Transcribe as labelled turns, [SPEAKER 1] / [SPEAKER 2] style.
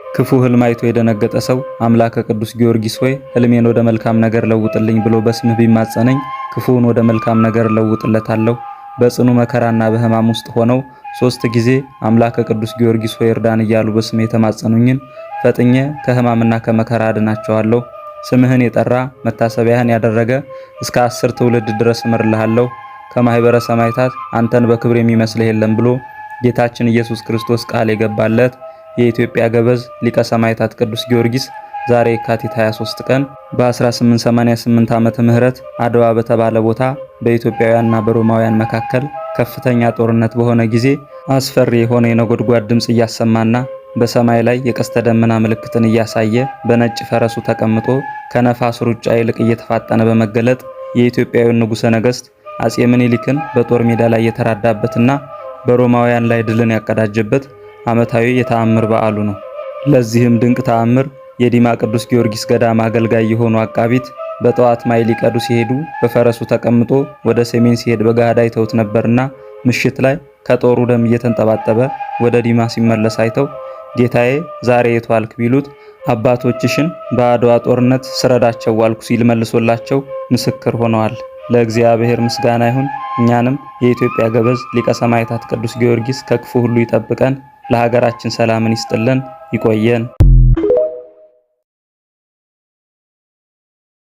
[SPEAKER 1] ክፉ ህልም አይቶ የደነገጠ ሰው አምላከ ቅዱስ ጊዮርጊስ ሆይ ህልሜን ወደ መልካም ነገር ለውጥልኝ ብሎ በስምህ ቢማጸነኝ ክፉውን ወደ መልካም ነገር ለውጥለታለሁ። በጽኑ መከራና በህማም ውስጥ ሆነው 3 ጊዜ አምላከ ቅዱስ ጊዮርጊስ ሆይ እርዳን እያሉ በስምህ የተማጸኑኝን ፈጥኜ ከህማምና ከመከራ አድናቸዋለሁ። ስምህን የጠራ መታሰቢያህን ያደረገ እስከ 10 ትውልድ ድረስ እምርልሃለሁ። ከማህበረ ሰማዕታት አንተን በክብር የሚመስልህ የለም ብሎ ጌታችን ኢየሱስ ክርስቶስ ቃል የገባለት የኢትዮጵያ ገበዝ ሊቀ ሰማዕታት ቅዱስ ጊዮርጊስ ዛሬ የካቲት 23 ቀን በ1888 ዓመተ ምህረት አድዋ በተባለ ቦታ በኢትዮጵያውያንና በሮማውያን መካከል ከፍተኛ ጦርነት በሆነ ጊዜ አስፈሪ የሆነ የነጎድጓድ ድምጽ እያሰማና በሰማይ ላይ የቀስተ ደመና ምልክትን እያሳየ በነጭ ፈረሱ ተቀምጦ ከነፋስ ሩጫ ይልቅ እየተፋጠነ በመገለጥ የኢትዮጵያዊውን ንጉሠ ነገሥት አጼ ምኒልክን በጦር ሜዳ ላይ የተራዳበትና በሮማውያን ላይ ድልን ያቀዳጀበት ዓመታዊ የተአምር በዓሉ ነው። ለዚህም ድንቅ ተአምር የዲማ ቅዱስ ጊዮርጊስ ገዳም አገልጋይ የሆኑ አቃቢት በጠዋት ማይ ሊቀዱ ሲሄዱ በፈረሱ ተቀምጦ ወደ ሰሜን ሲሄድ በጋዳ አይተውት ነበርና ምሽት ላይ ከጦሩ ደም እየተንጠባጠበ ወደ ዲማ ሲመለስ አይተው ጌታዬ ዛሬ የት ዋልክ ቢሉት አባቶችሽን በአድዋ ጦርነት ስረዳቸው ዋልኩ ሲል መልሶላቸው ምስክር ሆነዋል። ለእግዚአብሔር ምስጋና ይሁን። እኛንም የኢትዮጵያ ገበዝ ሊቀ ሰማዕታት ቅዱስ ጊዮርጊስ ከክፉ ሁሉ ይጠብቀን፣ ለሀገራችን ሰላምን ይስጥልን፣ ይቆየን።